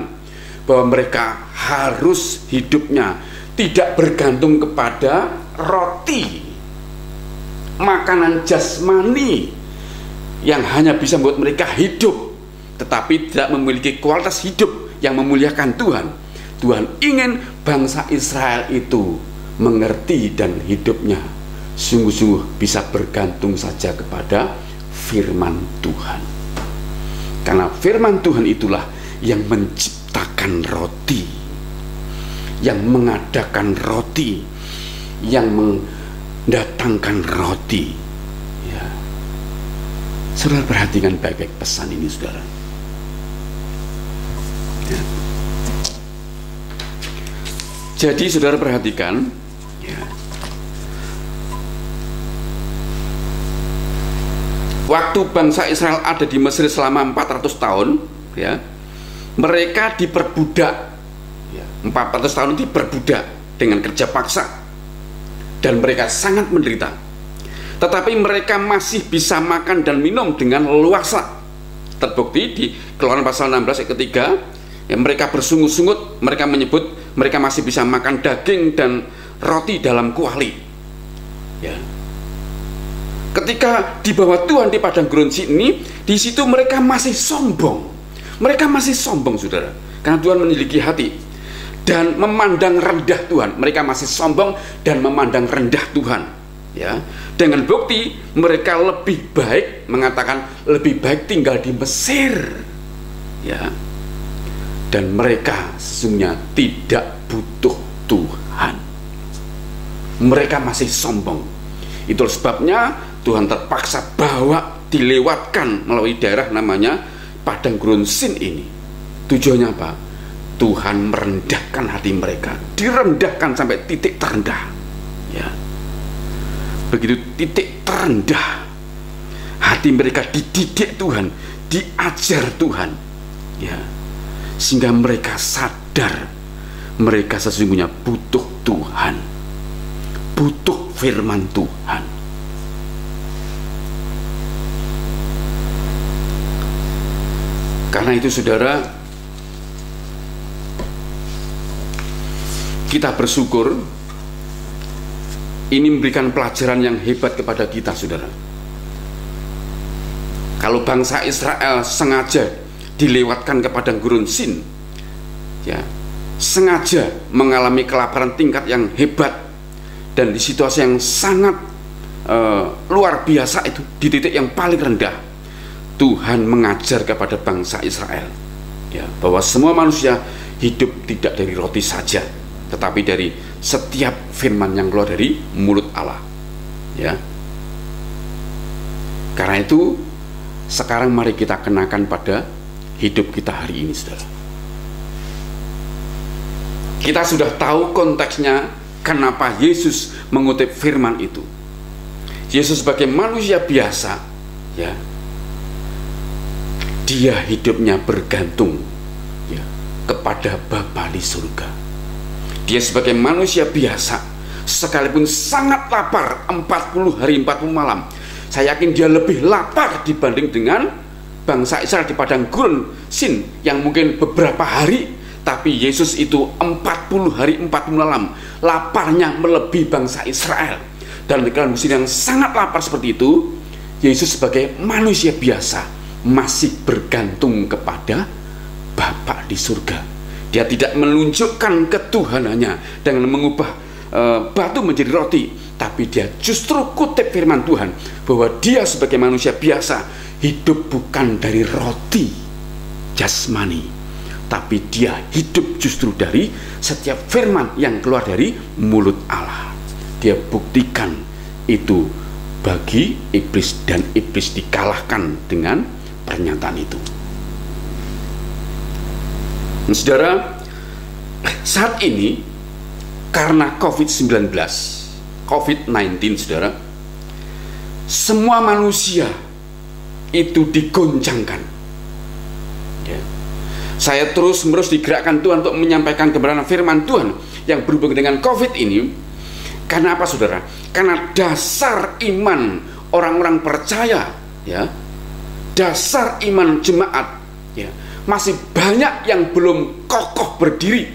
bahwa mereka harus hidupnya tidak bergantung kepada roti, makanan jasmani yang hanya bisa membuat mereka hidup, tetapi tidak memiliki kualitas hidup yang memuliakan Tuhan. Tuhan ingin bangsa Israel itu mengerti dan hidupnya sungguh-sungguh bisa bergantung saja kepada firman Tuhan. Karena firman Tuhan itulah yang menciptakan roti, yang mengadakan roti, yang mendatangkan roti. Ya. Saudara perhatikan baik-baik pesan ini, saudara. Ya. Jadi saudara perhatikan, ya, waktu bangsa Israel ada di Mesir selama 400 tahun, ya, mereka diperbudak, ya, 400 tahun diperbudak dengan kerja paksa, dan mereka sangat menderita. Tetapi mereka masih bisa makan dan minum dengan leluasa. Terbukti di Keluaran pasal 16 ayat ketiga, ya, mereka bersungut-sungut, mereka menyebut mereka masih bisa makan daging dan roti dalam kuali. Ya. Ketika dibawa Tuhan di padang gurun Sin, di situ mereka masih sombong. Mereka masih sombong, saudara, karena Tuhan memiliki hati dan memandang rendah Tuhan. Mereka masih sombong dan memandang rendah Tuhan. Ya, dengan bukti mereka lebih baik, mengatakan lebih baik tinggal di Mesir. Ya. Dan mereka sesungguhnya tidak butuh Tuhan. Mereka masih sombong. Itulah sebabnya Tuhan terpaksa bawa dilewatkan melalui daerah namanya padang gurun Sin ini. Tujuannya apa? Tuhan merendahkan hati mereka, direndahkan sampai titik terendah. Ya. Begitu titik terendah, hati mereka dididik Tuhan, diajar Tuhan. Ya. Sehingga mereka sadar mereka sesungguhnya butuh Tuhan, butuh firman Tuhan. Karena itu saudara, kita bersyukur ini memberikan pelajaran yang hebat kepada kita, saudara. Kalau bangsa Israel sengaja dilewatkan ke padang gurun Sin, ya, sengaja mengalami kelaparan tingkat yang hebat dan di situasi yang sangat luar biasa itu, di titik yang paling rendah, Tuhan mengajar kepada bangsa Israel, ya, bahwa semua manusia hidup tidak dari roti saja, tetapi dari setiap firman yang keluar dari mulut Allah. Ya. Karena itu sekarang mari kita kenakan pada hidup kita hari ini, saudara. Kita sudah tahu konteksnya kenapa Yesus mengutip firman itu. Yesus sebagai manusia biasa, ya, dia hidupnya bergantung, ya, kepada Bapa di surga. Dia sebagai manusia biasa, sekalipun sangat lapar 40 hari 40 malam, saya yakin dia lebih lapar dibanding dengan bangsa Israel di padang gurun Sin yang mungkin beberapa hari, tapi Yesus itu 40 hari 40 malam laparnya melebihi bangsa Israel. Dan dalam musim yang sangat lapar seperti itu, Yesus sebagai manusia biasa masih bergantung kepada Bapa di surga. Dia tidak menunjukkan ketuhanannya dengan mengubah batu menjadi roti, tapi dia justru kutip firman Tuhan bahwa dia sebagai manusia biasa hidup bukan dari roti jasmani, tapi dia hidup justru dari setiap firman yang keluar dari mulut Allah. Dia buktikan itu bagi iblis, dan iblis dikalahkan dengan pernyataan itu. Saudara, saat ini karena COVID-19, saudara, semua manusia itu digoncangkan. Ya. Saya terus-menerus digerakkan Tuhan untuk menyampaikan kebenaran firman Tuhan yang berhubungan dengan COVID ini. Karena apa, saudara? Karena dasar iman orang-orang percaya, ya, dasar iman jemaat, ya, masih banyak yang belum kokoh berdiri,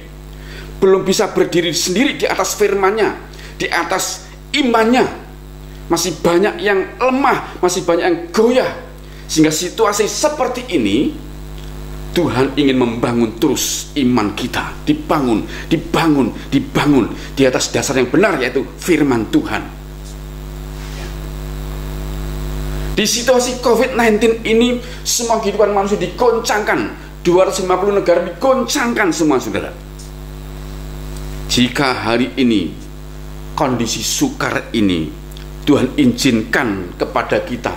belum bisa berdiri sendiri di atas firman-Nya, di atas imannya. Masih banyak yang lemah, masih banyak yang goyah. Sehingga situasi seperti ini Tuhan ingin membangun terus iman kita, dibangun di atas dasar yang benar, yaitu firman Tuhan. Di situasi COVID-19 ini, semua kehidupan manusia digoncangkan, 250 negara digoncangkan semua, saudara. Jika hari ini kondisi sukar ini Tuhan izinkan kepada kita,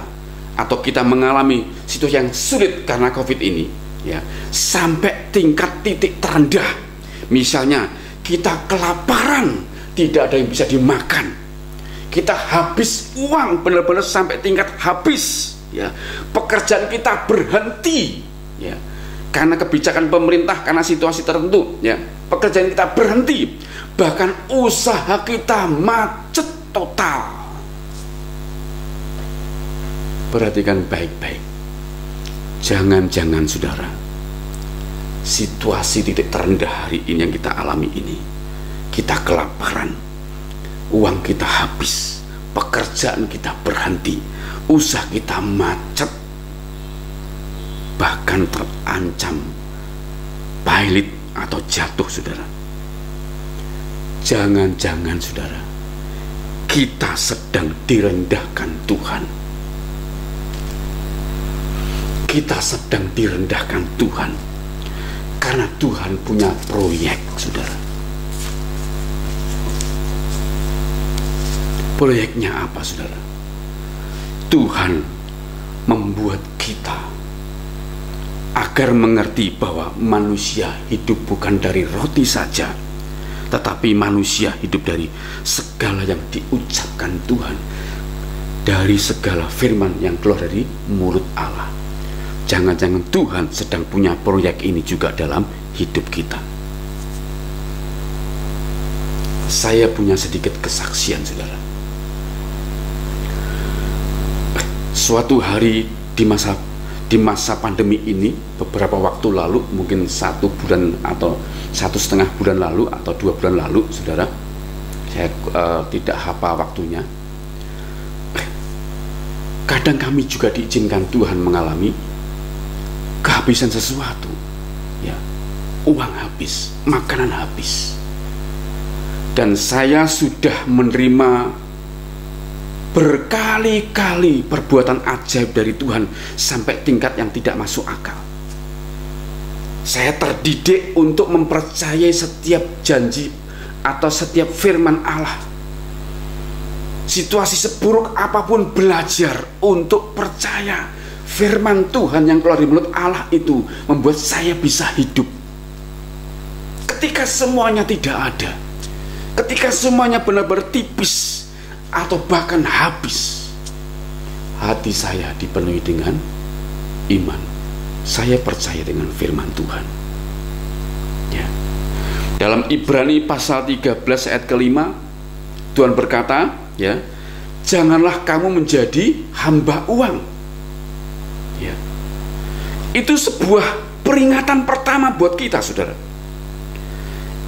atau kita mengalami situasi yang sulit karena COVID ini, ya, sampai tingkat titik terendah, misalnya kita kelaparan, tidak ada yang bisa dimakan, kita habis uang, benar-benar sampai tingkat habis, ya, pekerjaan kita berhenti, ya, karena kebijakan pemerintah, karena situasi tertentu, ya, pekerjaan kita berhenti, bahkan usaha kita macet total. Perhatikan baik-baik, jangan-jangan saudara, situasi titik terendah hari ini yang kita alami ini, kita kelaparan, uang kita habis, pekerjaan kita berhenti, usaha kita macet, bahkan terancam bailit atau jatuh, saudara. Jangan-jangan saudara, kita sedang direndahkan Tuhan. Kita sedang direndahkan Tuhan karena Tuhan punya proyek, saudara. Proyeknya apa, saudara? Tuhan membuat kita agar mengerti bahwa manusia hidup bukan dari roti saja, tetapi manusia hidup dari segala yang diucapkan Tuhan, dari segala firman yang keluar dari mulut Allah. Jangan-jangan Tuhan sedang punya proyek ini juga dalam hidup kita. Saya punya sedikit kesaksian, saudara. Suatu hari di masa pandemi ini, beberapa waktu lalu, mungkin 1 bulan atau 1,5 bulan lalu atau 2 bulan lalu, saudara, saya tidak hafal waktunya. Kadang kami juga diizinkan Tuhan mengalami kehabisan sesuatu, ya, uang habis, makanan habis, dan saya sudah menerima berkali-kali perbuatan ajaib dari Tuhan sampai tingkat yang tidak masuk akal. Saya terdidik untuk mempercayai setiap janji atau setiap firman Allah. Situasi seburuk apapun, belajar untuk percaya firman Tuhan yang keluar dari mulut Allah itu membuat saya bisa hidup. Ketika semuanya tidak ada, ketika semuanya benar-benar tipis atau bahkan habis, hati saya dipenuhi dengan iman. Saya percaya dengan firman Tuhan, ya. Dalam Ibrani pasal 13 ayat ke-5, Tuhan berkata, ya, janganlah kamu menjadi hamba uang. Ya. Itu sebuah peringatan pertama buat kita, saudara.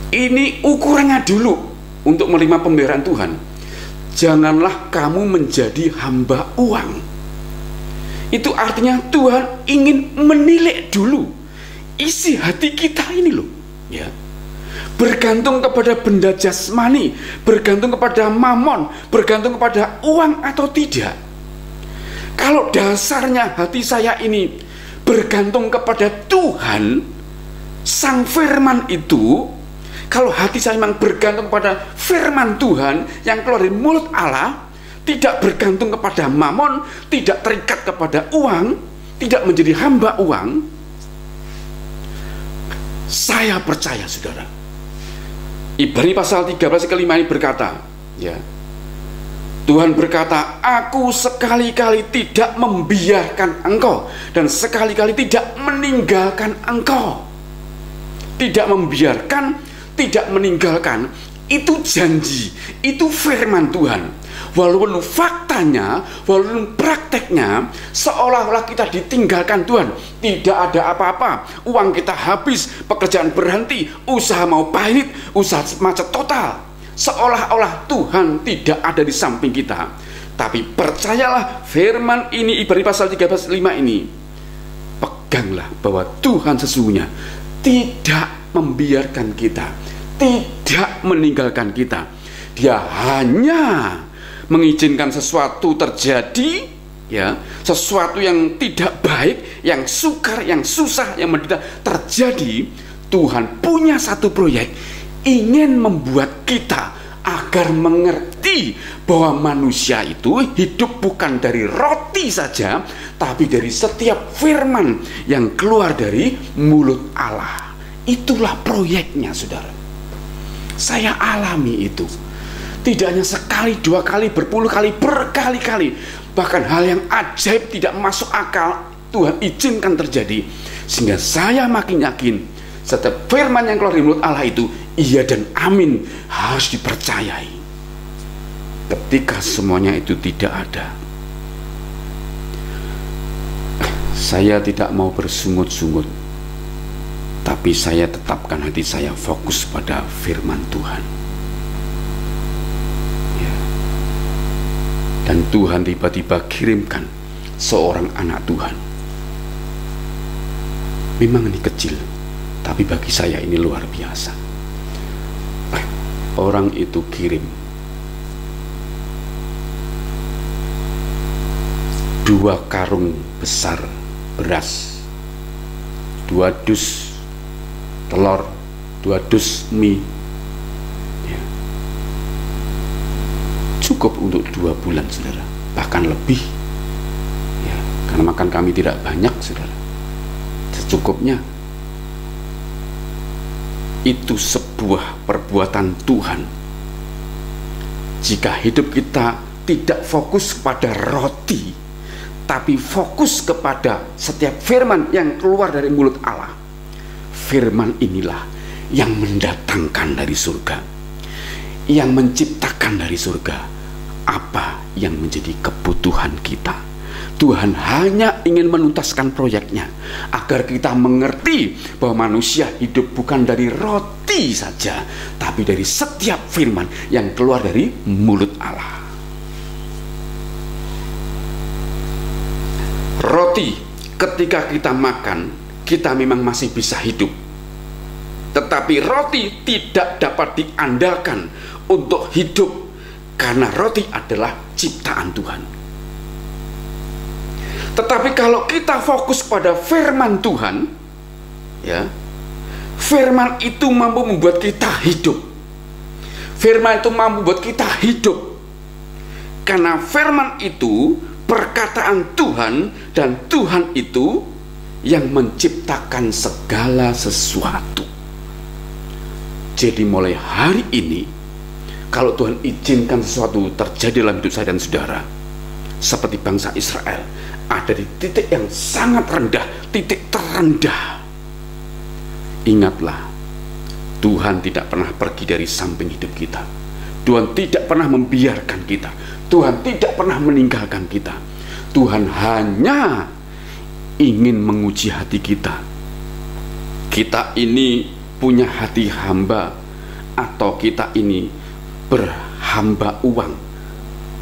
Ini ukurannya dulu untuk menerima pemeliharaan Tuhan. Janganlah kamu menjadi hamba uang. Itu artinya Tuhan ingin menilik dulu isi hati kita ini loh, ya. Bergantung kepada benda jasmani, bergantung kepada mamon, bergantung kepada uang atau tidak. Kalau dasarnya hati saya ini bergantung kepada Tuhan, Sang Firman itu, kalau hati saya memang bergantung pada firman Tuhan yang keluar dari mulut Allah, tidak bergantung kepada mamon, tidak terikat kepada uang, tidak menjadi hamba uang, saya percaya, saudara, Ibrani pasal 13 ke-5 ini berkata, ya, Tuhan berkata, aku sekali-kali tidak membiarkan engkau dan sekali-kali tidak meninggalkan engkau. Tidak membiarkan, tidak meninggalkan, itu janji, itu firman Tuhan. Walaupun faktanya, walaupun prakteknya seolah-olah kita ditinggalkan Tuhan, tidak ada apa-apa, uang kita habis, pekerjaan berhenti, usaha mau pahit, usaha macet total, seolah-olah Tuhan tidak ada di samping kita. Tapi percayalah, firman ini, Ibrani pasal 13:5 ini, peganglah bahwa Tuhan sesungguhnya tidak membiarkan kita, tidak meninggalkan kita. Dia hanya mengizinkan sesuatu terjadi, ya, sesuatu yang tidak baik, yang sukar, yang susah, yang menderita terjadi. Tuhan punya satu proyek, ingin membuat kita agar mengerti bahwa manusia itu hidup bukan dari roti saja, tapi dari setiap firman yang keluar dari mulut Allah. Itulah proyeknya, saudara. Saya alami itu. Tidak hanya sekali, dua kali, berpuluh kali, berkali-kali. Bahkan hal yang ajaib tidak masuk akal Tuhan izinkan terjadi. Sehingga saya makin yakin setiap firman yang keluar dari mulut Allah itu iya dan amin, harus dipercayai. Ketika semuanya itu tidak ada, saya tidak mau bersungut-sungut, tapi saya tetapkan hati saya fokus pada firman Tuhan. Ya. Dan Tuhan tiba-tiba kirimkan seorang anak Tuhan. Memang ini kecil, tapi bagi saya ini luar biasa. Orang itu kirim 2 karung besar beras, 2 dus telur, 2 dus mie, ya. Cukup untuk 2 bulan, saudara, bahkan lebih, ya, karena makan kami tidak banyak, saudara, secukupnya. Itu sebuah perbuatan Tuhan. Jika hidup kita tidak fokus pada roti, tapi fokus kepada setiap firman yang keluar dari mulut Allah, firman inilah yang mendatangkan dari surga, yang menciptakan dari surga apa yang menjadi kebutuhan kita. Tuhan hanya ingin menuntaskan proyeknya agar kita mengerti bahwa manusia hidup bukan dari roti saja, tapi dari setiap firman yang keluar dari mulut Allah. Roti, ketika kita makan, kita memang masih bisa hidup. Tetapi roti tidak dapat diandalkan untuk hidup, karena roti adalah ciptaan Tuhan. Tetapi kalau kita fokus pada firman Tuhan, ya, firman itu mampu membuat kita hidup. Firman itu mampu membuat kita hidup. Karena firman itu perkataan Tuhan, dan Tuhan itu yang menciptakan segala sesuatu. Jadi mulai hari ini, kalau Tuhan izinkan sesuatu terjadi dalam hidup saya dan saudara, seperti bangsa Israel, ada di titik yang sangat rendah, titik terendah. Ingatlah, Tuhan tidak pernah pergi dari samping hidup kita. Tuhan tidak pernah membiarkan kita. Tuhan tidak pernah meninggalkan kita. Tuhan hanya ingin menguji hati kita. Kita ini punya hati hamba, atau kita ini berhamba uang.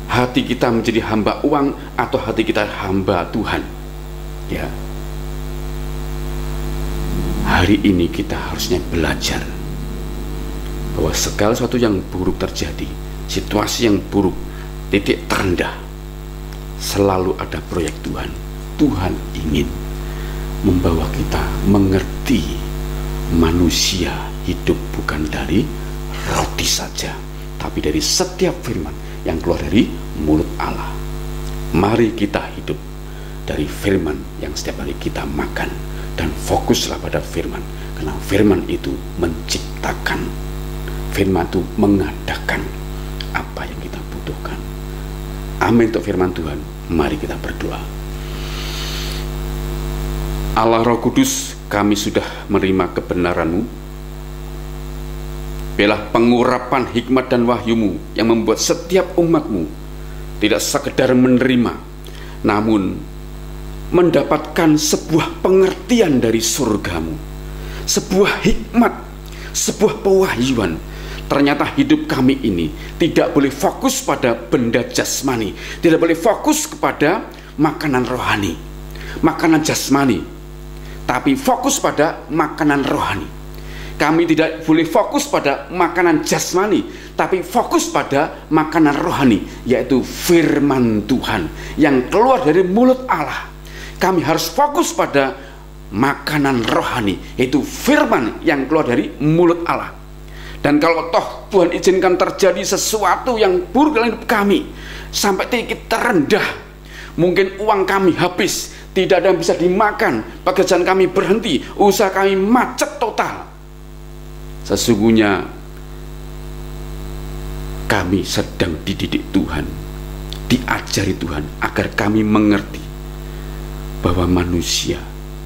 Hati kita menjadi hamba uang, atau hati kita hamba Tuhan, ya. Hari ini kita harusnya belajar bahwa segala sesuatu yang buruk terjadi, situasi yang buruk, titik terendah, selalu ada proyek Tuhan. Tuhan ingin membawa kita mengerti manusia hidup bukan dari roti saja, tapi dari setiap firman yang keluar dari mulut Allah. Mari kita hidup dari firman yang setiap hari kita makan, dan fokuslah pada firman, karena firman itu menciptakan, firman itu mengadakan apa yang kita butuhkan. Amin untuk firman Tuhan. Mari kita berdoa. Allah Roh Kudus, kami sudah menerima kebenaran-Mu. Biarlah pengurapan hikmat dan wahyu-Mu yang membuat setiap umat-Mu tidak sekedar menerima, namun mendapatkan sebuah pengertian dari surga-Mu, sebuah hikmat, sebuah pewahyuan. Ternyata hidup kami ini tidak boleh fokus pada benda jasmani, tidak boleh fokus kepada makanan rohani, makanan jasmani, tapi fokus pada makanan rohani. Kami tidak boleh fokus pada makanan jasmani, tapi fokus pada makanan rohani, yaitu firman Tuhan yang keluar dari mulut Allah. Kami harus fokus pada makanan rohani, yaitu firman yang keluar dari mulut Allah. Dan kalau toh Tuhan izinkan terjadi sesuatu yang buruk dalam hidup kami, sampai titik terendah, mungkin uang kami habis, tidak ada yang bisa dimakan, pekerjaan kami berhenti, usaha kami macet total, sesungguhnya kami sedang dididik Tuhan, diajari Tuhan, agar kami mengerti bahwa manusia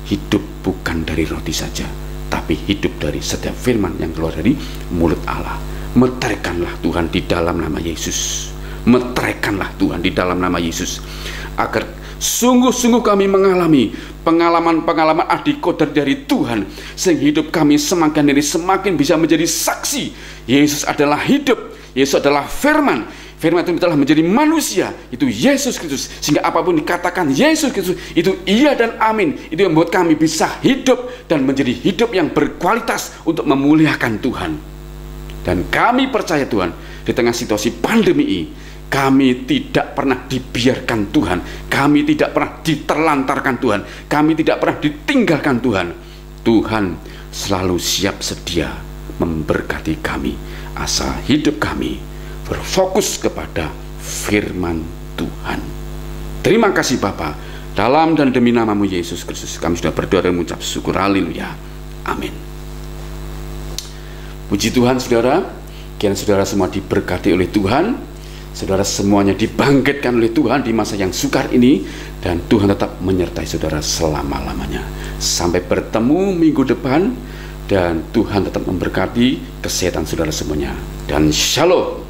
hidup bukan dari roti saja, tapi hidup dari setiap firman yang keluar dari mulut Allah. Meteraikanlah Tuhan di dalam nama Yesus. Meteraikanlah Tuhan di dalam nama Yesus, agar sungguh-sungguh kami mengalami pengalaman-pengalaman adikoder dari Tuhan, sehingga hidup kami semakin hari semakin bisa menjadi saksi. Yesus adalah hidup, Yesus adalah firman, firman itu telah menjadi manusia, itu Yesus Kristus, sehingga apapun dikatakan Yesus Kristus itu iya dan amin. Itu yang membuat kami bisa hidup dan menjadi hidup yang berkualitas untuk memuliakan Tuhan. Dan kami percaya Tuhan, di tengah situasi pandemi ini, kami tidak pernah dibiarkan Tuhan, kami tidak pernah diterlantarkan Tuhan, kami tidak pernah ditinggalkan Tuhan. Tuhan selalu siap sedia memberkati kami, asal hidup kami berfokus kepada firman Tuhan. Terima kasih Bapa, dalam dan demi namamu Yesus Kristus kami sudah berdoa dan mengucap syukur. Haleluya, amin. Puji Tuhan saudara, kiranya saudara semua diberkati oleh Tuhan, saudara semuanya dibangkitkan oleh Tuhan di masa yang sukar ini, dan Tuhan tetap menyertai saudara selama-lamanya. Sampai bertemu minggu depan, dan Tuhan tetap memberkati kesehatan saudara semuanya. Dan shalom.